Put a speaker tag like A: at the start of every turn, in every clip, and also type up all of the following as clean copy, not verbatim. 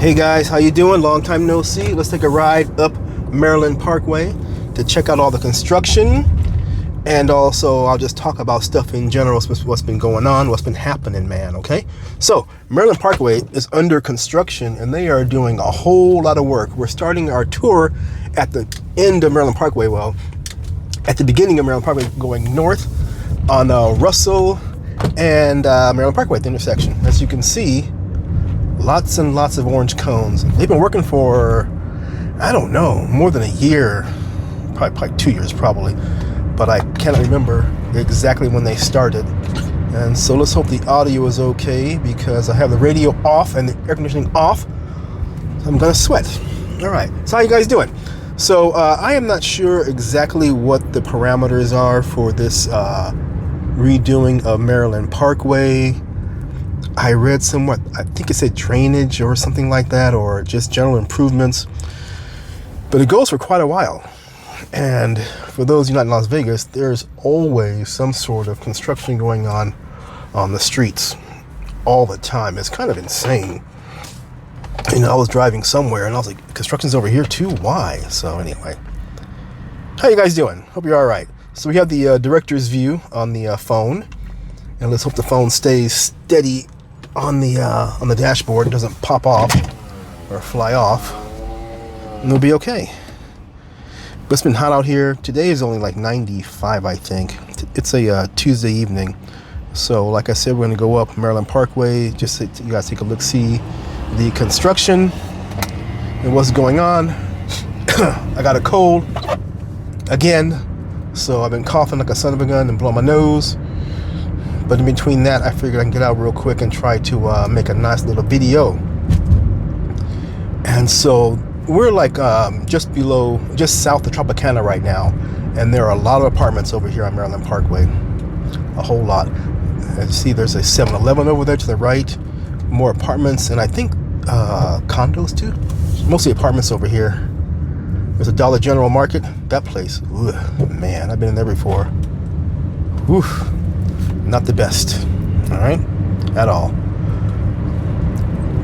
A: Hey guys, how you doing? Long time no see. Let's take a ride up Maryland Parkway to check out all the construction, and also I'll just talk about stuff in general, what's been going on, what's been happening, man. Okay, so Maryland Parkway is under construction and they are doing a whole lot of work. We're starting our tour at the end of Maryland Parkway, well, at the beginning of Maryland Parkway, going north on Russell and Maryland Parkway at the intersection. As you can see, lots and lots of orange cones. They've been working for, I don't know, more than a year, probably 2 years probably, but I can't remember exactly when they started. And so let's hope the audio is okay, because I have the radio off and the air conditioning off, so I'm gonna sweat. All right, so how you guys doing? So I am not sure exactly what the parameters are for this redoing of Maryland Parkway. I read somewhat, I think it said drainage or something like that, or just general improvements, but it goes for quite a while. And for those of you not in Las Vegas, there's always some sort of construction going on the streets all the time. It's kind of insane. You know, I was driving somewhere and I was like, construction's over here too? Why? So anyway, how you guys doing? Hope you're all right. So we have the director's view on the phone, and let's hope the phone stays steady on the dashboard. It doesn't pop off or fly off, and we'll be okay. But it's been hot out here. Today is only like 95, I think. It's a Tuesday evening. So like I said, we're gonna go up Maryland Parkway, just so you guys take a look, see the construction and what's going on. I got a cold again, so I've been coughing like a son of a gun and blowing my nose. But in between that, I figured I can get out real quick and try to make a nice little video. And so we're like just south of Tropicana right now, and there are a lot of apartments over here on Maryland Parkway, a whole lot. As you see, there's a 7-Eleven over there to the right, more apartments, and I think condos too. Mostly apartments over here. There's a Dollar General Market. That place, ugh, man, I've been in there before. Whew. Not the best, all right, at all.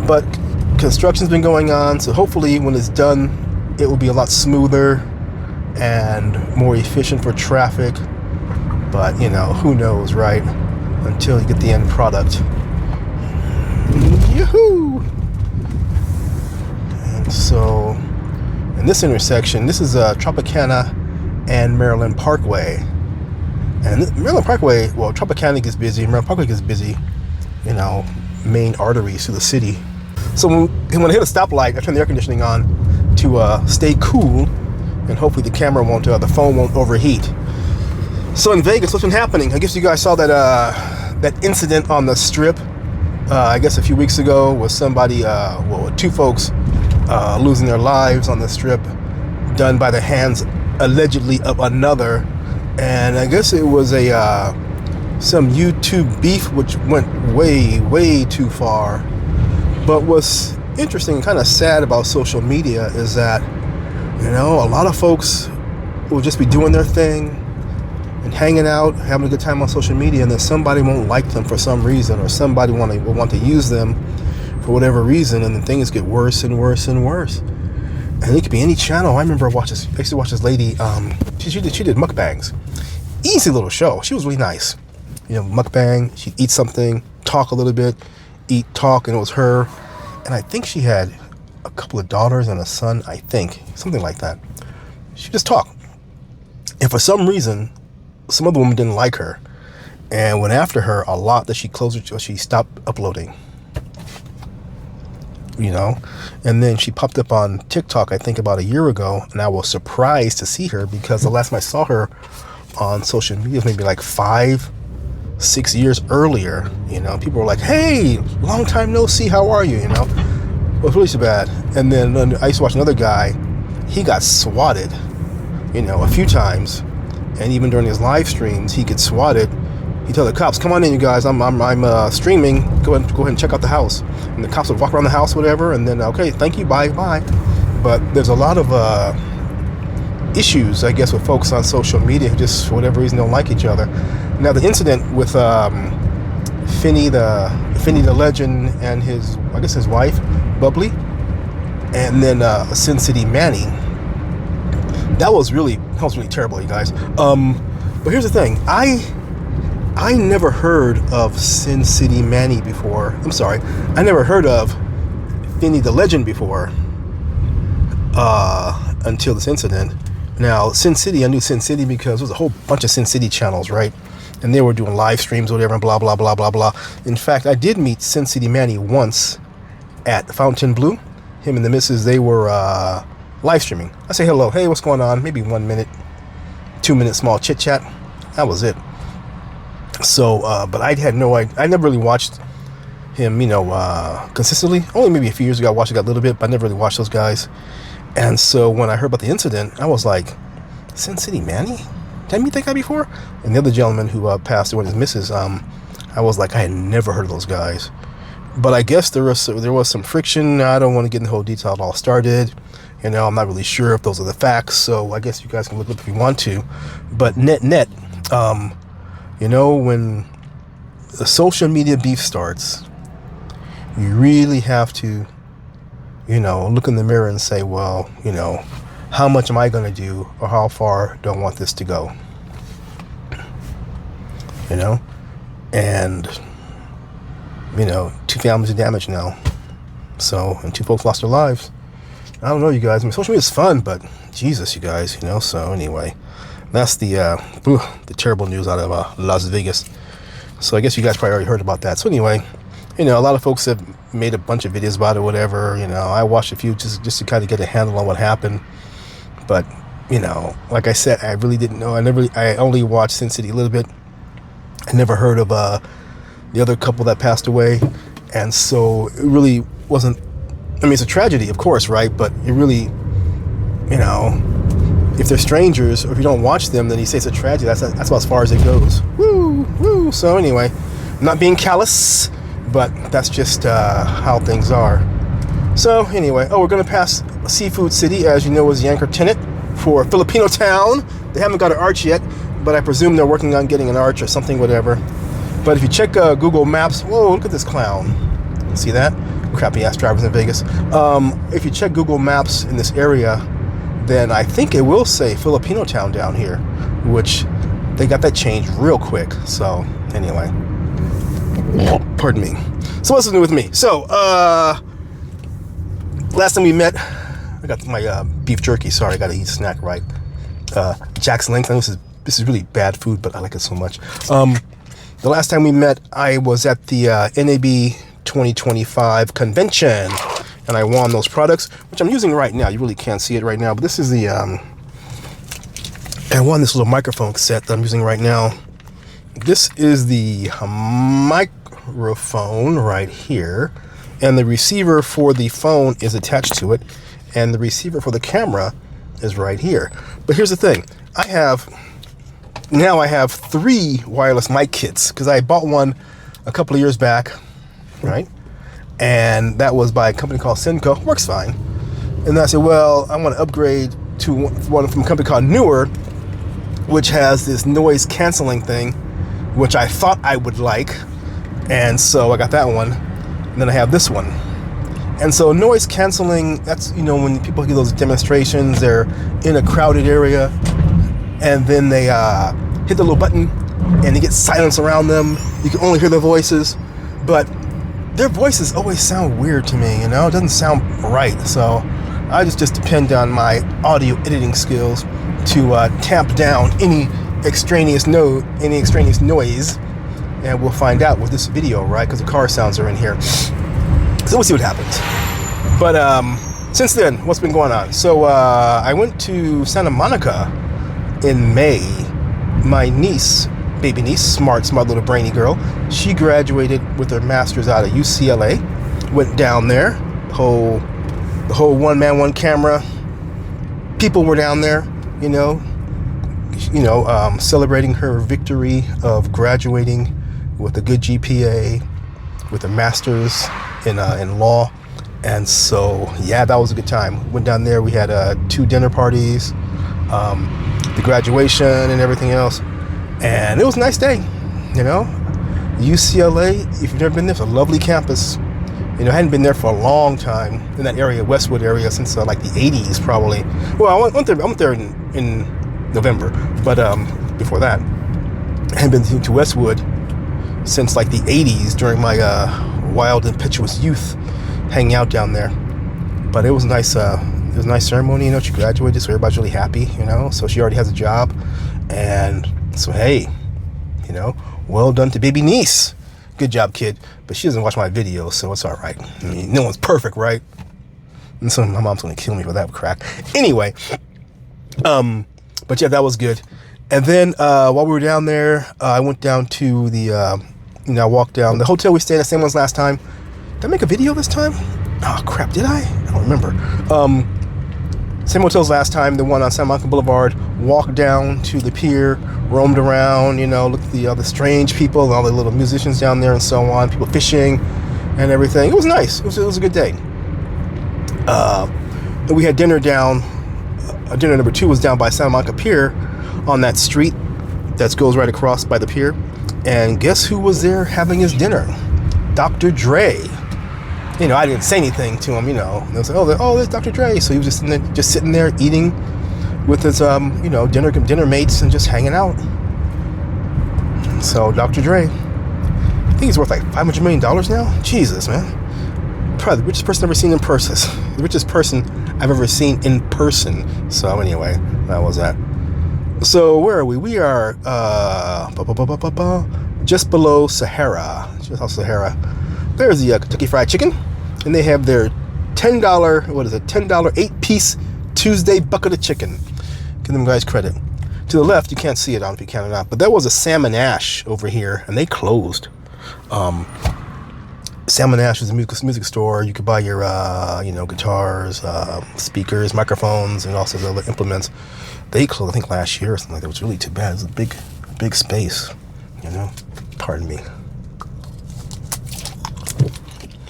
A: But construction's been going on, so hopefully when it's done, it will be a lot smoother and more efficient for traffic. But you know, who knows, right? Until you get the end product. Yoo-hoo! And so, in this intersection, this is Tropicana and Maryland Parkway. And Maryland Parkway, well, Tropicana gets busy, Maryland Parkway gets busy, you know, main arteries through the city. So when I hit a stoplight, I turn the air conditioning on to stay cool, and hopefully the camera won't, the phone won't overheat. So in Vegas, what's been happening? I guess you guys saw that incident on the Strip, I guess a few weeks ago, with somebody, two folks losing their lives on the Strip, done by the hands, allegedly, of another. And I guess it was some YouTube beef, which went way, way too far. But what's interesting and kind of sad about social media is that, you know, a lot of folks will just be doing their thing and hanging out, having a good time on social media, and then somebody won't like them for some reason, or somebody will want to use them for whatever reason, and then things get worse and worse and worse. And it could be any channel. I remember I used to watch this lady, she did mukbangs. Easy little show. She was really nice. You know, mukbang, she'd eat something, talk a little bit, talk, and it was her. And I think she had a couple of daughters and a son, I think, something like that. She just talked. And for some reason, some other woman didn't like her and went after her a lot, that she stopped uploading. You know, and then she popped up on TikTok, I think about a year ago, and I was surprised to see her, because the last time I saw her on social media was maybe like 5-6 years earlier. You know, people were like, hey, long time no see, how are you? You know, it was really so bad. And then I used to watch another guy, he got swatted, you know, a few times, and even during his live streams, he gets swatted. He told the cops, come on in, you guys, I'm streaming, go ahead and check out the house. And the cops would walk around the house, whatever, and then, okay, thank you, bye. But there's a lot of issues, I guess, with folks on social media who just, for whatever reason, don't like each other. Now, the incident with Finney the legend and his wife, Bubbly, and then Sin City Manny. That was really terrible, you guys. But here's the thing, I never heard of Sin City Manny before. I'm sorry, I never heard of Finny the Legend before until this incident. Now, Sin City, I knew Sin City because there was a whole bunch of Sin City channels, right? And they were doing live streams or whatever, and blah, blah, blah, blah, blah. In fact, I did meet Sin City Manny once at Fountain Blue. Him and the missus, they were live streaming. I say hello, hey, what's going on? Maybe 1 minute, 2 minute small chit chat. That was it. So, but I had no idea. I never really watched him, consistently. Only maybe a few years ago I watched it a little bit, but I never really watched those guys. And so when I heard about the incident, I was like, Sin City Manny? Did I meet that guy before? And the other gentleman who passed away, his missus, I was like, I had never heard of those guys. But I guess there was some friction. I don't want to get in the whole detail how it all started. I'm not really sure if those are the facts. So I guess you guys can look up if you want to. But net, when the social media beef starts, you really have to, look in the mirror and say, well, how much am I going to do, or how far do I want this to go? And, 2 families are damaged now. So, and 2 folks lost their lives. I don't know, you guys. I mean, social media is fun, but Jesus, you guys, So anyway, that's the terrible news out of Las Vegas. So I guess you guys probably already heard about that. So anyway, a lot of folks have made a bunch of videos about it, whatever. I watched a few just to kind of get a handle on what happened. But, like I said, I really didn't know. I only watched Sin City a little bit. I never heard of the other couple that passed away. And so it really wasn't, it's a tragedy, of course, right? But it really, if they're strangers, or if you don't watch them, then you say it's a tragedy. That's about as far as it goes. Woo. So anyway, I'm not being callous, but that's just how things are. So anyway, we're going to pass Seafood City, as you know, is the anchor tenant for Filipino Town. They haven't got an arch yet, but I presume they're working on getting an arch or something, whatever. But if you check Google Maps, whoa, look at this clown. See that? Crappy ass drivers in Vegas. If you check Google Maps in this area, then I think it will say Filipino Town down here, which they got that changed real quick. So anyway, pardon me. So what's new with me? So last time we met, I got my beef jerky. Sorry, I got to eat a snack, right? Jack's Links. I know this is really bad food, but I like it so much. The last time we met, I was at the NAB 2025 convention, and I won those products, which I'm using right now. You really can't see it right now, but this is the I won this little microphone set that I'm using right now. This is the microphone right here, and the receiver for the phone is attached to it, and the receiver for the camera is right here. But here's the thing, I have 3 wireless mic kits, because I bought one a couple of years back, right? And that was by a company called Senko. Works fine. And then I said, well, I want to upgrade to one from a company called Newer, which has this noise canceling thing, which I thought I would like. And so I got that one. And then I have this one. And so noise canceling, that's, when people do those demonstrations, they're in a crowded area, and then they hit the little button, and they get silence around them. You can only hear their voices, but their voices always sound weird to me, It doesn't sound right. So I just depend on my audio editing skills to tamp down any extraneous noise, and we'll find out with this video, right? Because the car sounds are in here. So we'll see what happens. But since then, what's been going on? So I went to Santa Monica in May. My niece, baby niece, smart little brainy girl, she graduated with her master's out of UCLA. Went down there. The whole OneManOneCamera people were down there, celebrating her victory of graduating with a good GPA, with a master's in law. And so, yeah, that was a good time. Went down there. We had 2 dinner parties, the graduation and everything else. And it was a nice day, UCLA, if you've never been there, it's a lovely campus. You know, I hadn't been there for a long time in that area, Westwood area, since like the 80s probably. Well, I went there in November, but before that, I hadn't been to Westwood since like the 80s during my wild, impetuous youth, hanging out down there. But it was nice. It was a nice ceremony. You know, she graduated, so everybody's really happy. You know, so she already has a job, and so hey, you know, well done to baby niece. Good job, kid. But she doesn't watch my videos, so it's all right. I mean, no one's perfect, right? And so my mom's gonna kill me for that crap. Anyway, but yeah, that was good. And then while we were down there, I went down to the, you know, I walked down the hotel we stayed at, same one as last time. Did I make a video this time? Oh crap, did I? I don't remember. Same hotel as last time, the one on San Monica Boulevard. Walked down to the pier, roamed around, you know, looked at the strange people and all the little musicians down there and so on, people fishing and everything. It was nice. It was a good day. And we had dinner down, dinner number 2 was down by Santa Monica Pier on that street that goes right across by the pier. And guess who was there having his dinner? Dr. Dre. You know, I didn't say anything to him, you know. And they was like, oh, there's Dr. Dre. So he was just sitting there eating with his, you know, dinner mates and just hanging out. So Dr. Dre, I think he's worth like $500 million now. Jesus, man. Probably the richest person I've ever seen in person. The richest person I've ever seen in person. So anyway, that was that. So where are we? We are just below Sahara. Just off Sahara. There's the Kentucky Fried Chicken, and they have their $10, what is it, $10 8-piece Tuesday bucket of chicken. Give them guys credit. To the left, you can't see it, I don't know if you can or not, but there was a Salmon Ash over here, and they closed. Salmon Ash is a music store. You could buy your, you know, guitars, speakers, microphones, and also the other implements. They closed, I think, last year or something like that. It was really too bad. It was a big space, you know. Pardon me.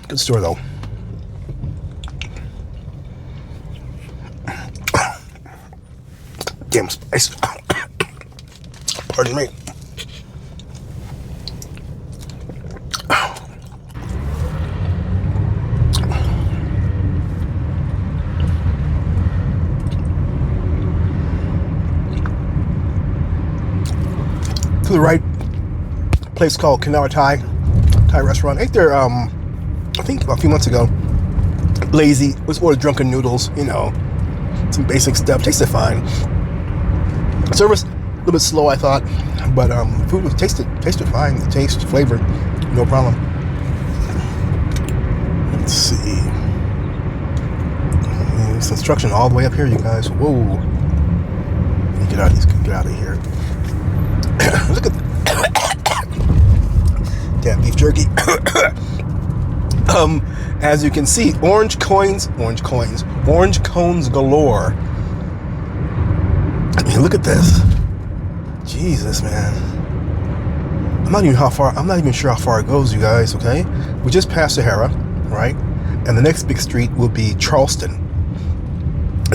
A: Good store, though. Damn spice. Pardon me. To the right, a place called Canara Thai restaurant. I ate there, I think a few months ago. Lazy. Was ordered drunken noodles, you know, some basic stuff. Tasted fine. Service a little bit slow, I thought, but food was tasted fine. The taste, flavor, no problem. Let's see. This instruction all the way up here, you guys. Whoa! Get out of here. Look at damn beef jerky. As you can see, orange cones galore. I mean, look at this. Jesus, man. I'm not even sure how far it goes, you guys, okay? We just passed Sahara, right? And the next big street will be Charleston.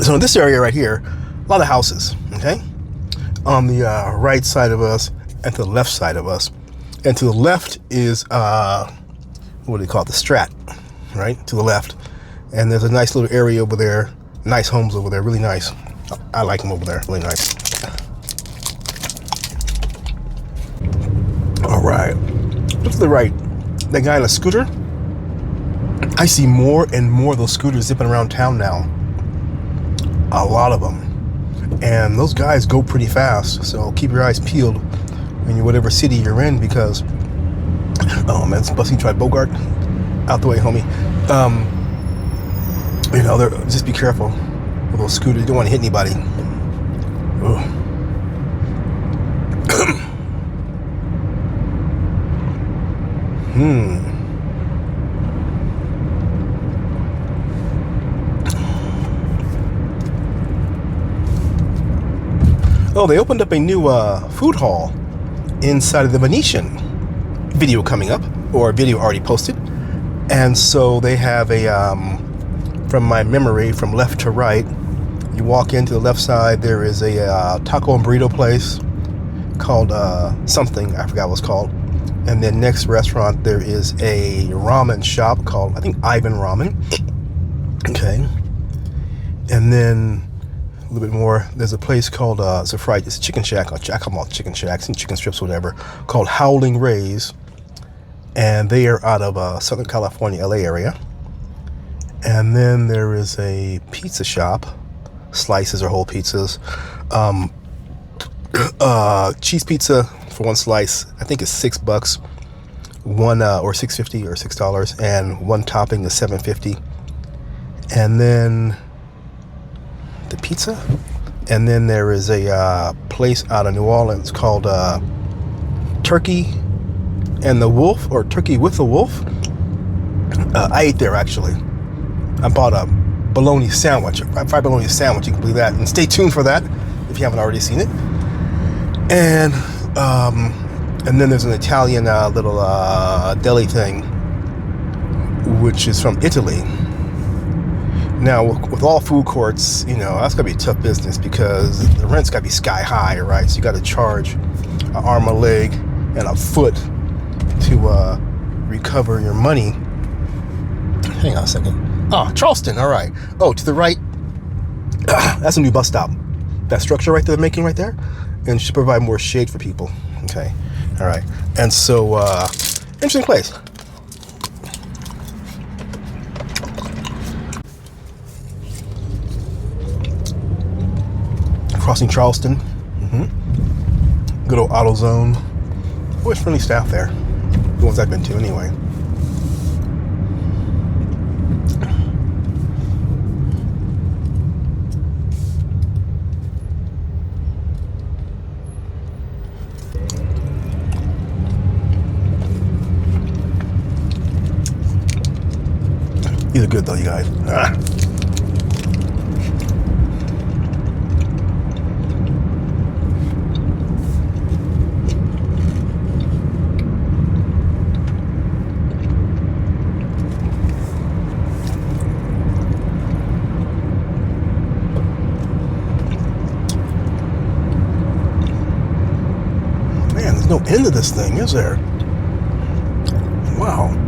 A: So in this area right here, a lot of houses, okay? On the right side of us and to the left side of us. And to the left is, what do they call it? The Strat, right? To the left. And there's a nice little area over there. Nice homes over there, really nice. I like them over there, really nice. All right, look to the right. That guy on a scooter. I see more and more of those scooters zipping around town now. A lot of them. And those guys go pretty fast, so keep your eyes peeled in whatever city you're in, because oh man, it's busting try Bogart. Out the way, homie. You know, just be careful with those scooters. You don't want to hit anybody. Oh, they opened up a new food hall inside of the Venetian. Video coming up, or a video already posted. And so they have a, from my memory, from left to right, you walk into the left side, there is a taco and burrito place called something, I forgot what it's called. And then next restaurant, there is a ramen shop called, I think, Ivan Ramen. Okay. And then a little bit more, there's a place called, it's a chicken shack, I call them all chicken shacks and chicken strips, whatever, called Howling Ray's. And they are out of Southern California, LA area. And then there is a pizza shop, slices or whole pizzas. Cheese pizza for one slice, I think it's $6, one or $6.50 or $6, and one topping is $7.50. And then the pizza, and then there is a place out of New Orleans called Turkey and the Wolf, or Turkey with the Wolf. I ate there actually. I bought a bologna sandwich, a fried bologna sandwich. You can believe that. And stay tuned for that if you haven't already seen it. And then there's an Italian little deli thing, which is from Italy. Now, with all food courts, you know, that's gonna be a tough business because the rent's gotta be sky high, right? So you gotta charge an arm, a leg, and a foot to recover your money. Hang on a second. Oh, Charleston, all right. Oh, to the right, that's a new bus stop. That structure right there, they're making right there, and should provide more shade for people. Okay, all right. And so, interesting place. Crossing Charleston. Good old AutoZone. Always friendly staff there. The ones I've been to anyway. These are good though, you guys. Man, there's no end to this thing, is there? Wow.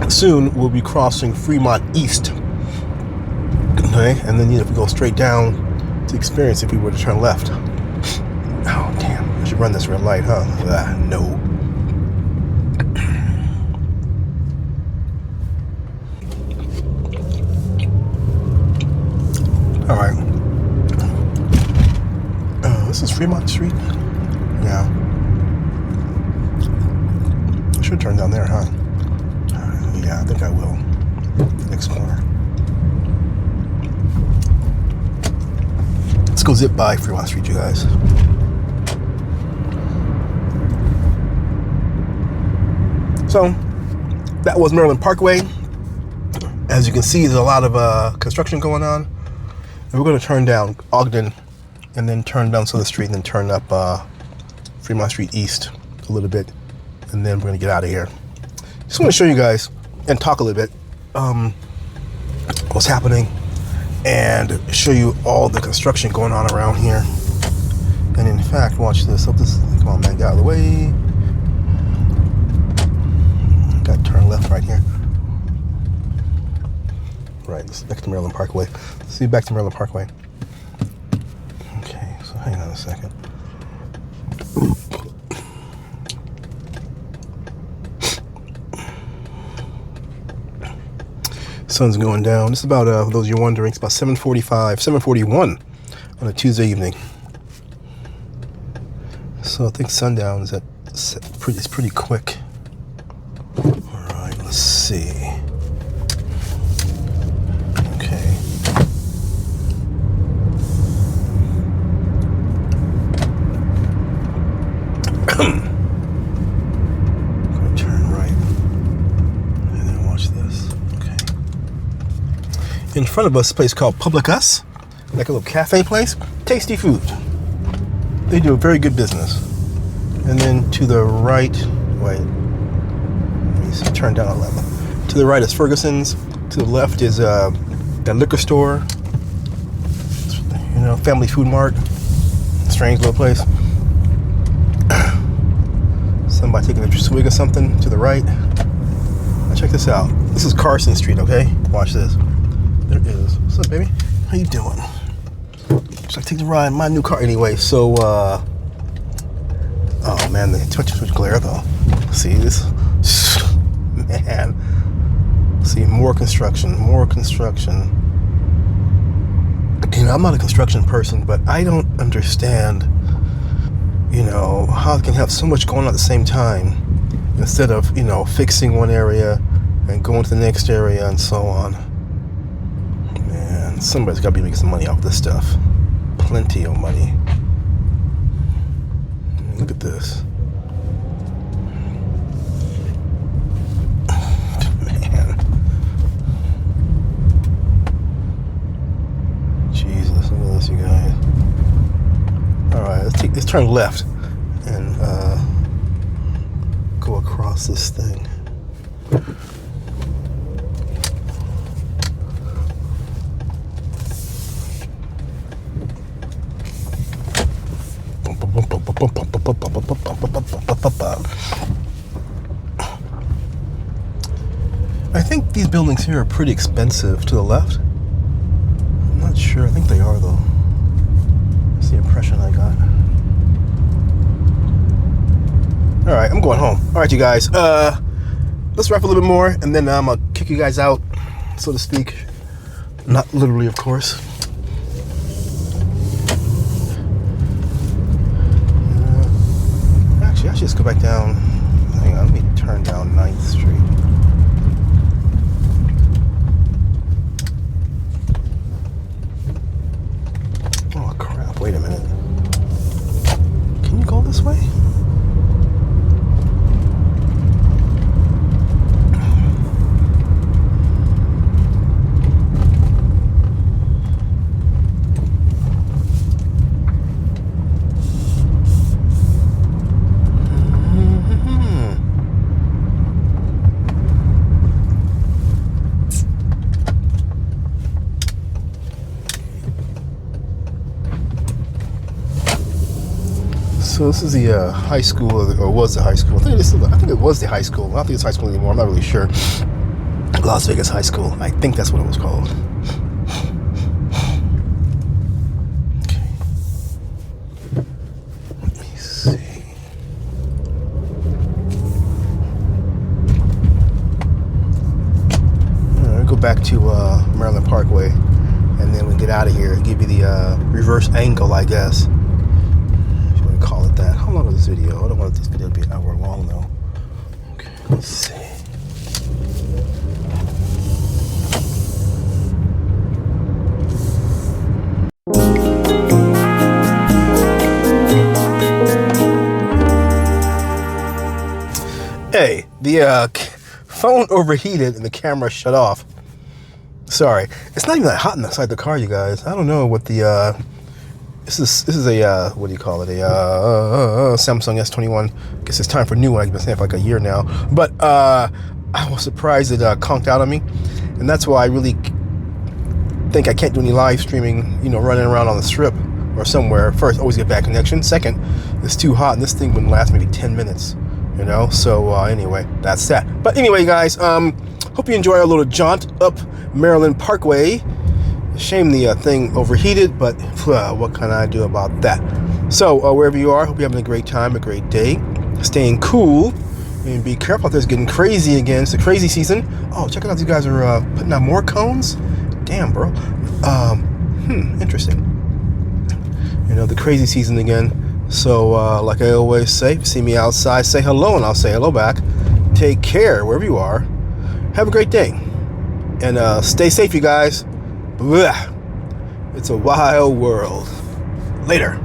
A: Soon we'll be crossing Fremont East. Okay, and then if we go straight down to Experience, if we were to turn left. Oh damn, I should run this red light, huh? No. All right. This is Fremont Street. Yeah. I should turn down there, huh? Yeah, I think I will. Next corner. Let's go zip by Fremont Street, you guys. So, that was Maryland Parkway. As you can see, there's a lot of construction going on. And we're going to turn down Ogden and then turn down Southern Street and then turn up Fremont Street East a little bit. And then we're going to get out of here. Just want to show you guys and talk a little bit what's happening and show you all the construction going on around here. And in fact, watch this. Come on, man, get out of the way. Got to turn left right here. Right, this is back to Maryland Parkway. Let's see, back to Maryland Parkway. Okay, so hang on a second. Sun's going down. This is about, for those you're wondering, it's about 7:41 on a Tuesday evening. So I think sundown is it's pretty quick. All right, let's see. Okay. Gonna turn right, and then watch this. In front of us, a place called Public Us, like a little cafe place. Tasty food. They do a very good business. And then to the right, wait, let me see, turn down 11. To the right is Ferguson's. To the left is that liquor store. You know, Family Food Mart. strange little place. Somebody taking a swig or something to the right. Now check this out. This is Carson Street, okay? Watch this. There it is. What's up, baby? How you doing? Should I take the ride in my new car anyway? So, oh man, too much glare though. See this? Man. See, more construction. You know, I'm not a construction person, but I don't understand, you know, how it can have so much going on at the same time instead of, you know, fixing one area and going to the next area and so on. Man, somebody's got to be making some money off this stuff. Plenty of money. Look at this. Man. Jesus, look at this, you guys. Alright, let's turn left and go across this thing. I think these buildings here are pretty expensive to the left. I'm not sure. I think they are though. That's the impression I got. Alright, I'm going home. Alright, you guys. Let's wrap a little bit more and then I'm gonna kick you guys out, so to speak. Not literally, of course. Actually, I should just go back down. Hang on, let me turn down 9th Street. Oh crap, wait a minute. Can you go this way? So this is the high school, or was the high school. I think it was the high school. I don't think it's high school anymore. I'm not really sure. Las Vegas High School. I think that's what it was called. Okay. Let me see. Alright, go back to Maryland Parkway, and then we get out of here. Give you the reverse angle, I guess. Call it that. How long is this video? I don't want this video to be an hour long though. Okay, let's see. Hey, the phone overheated and the camera shut off. Sorry, it's not even that hot inside the car, you guys. I don't know what the This is a what do you call it? A Samsung S21. I guess it's time for a new one. I've been saying it for like a year now. But I was surprised it conked out on me, and that's why I really think I can't do any live streaming. You know, running around on the strip or somewhere. First, always get bad connection. Second, it's too hot, and this thing wouldn't last maybe 10 minutes. You know. So anyway, that's that. But anyway, guys, hope you enjoy our little jaunt up Maryland Parkway. Shame the thing overheated, but what can I do about that? So wherever you are, hope you're having a great time, a great day, staying cool, and be careful out there. It's getting crazy again. It's the crazy season. Oh, check it out, you guys are putting out more cones. Damn, bro. Interesting. You know, the crazy season again. So like I always say, see me outside, say hello, and I'll say hello back. Take care wherever you are. Have a great day, and stay safe, you guys. It's a wild world. Later.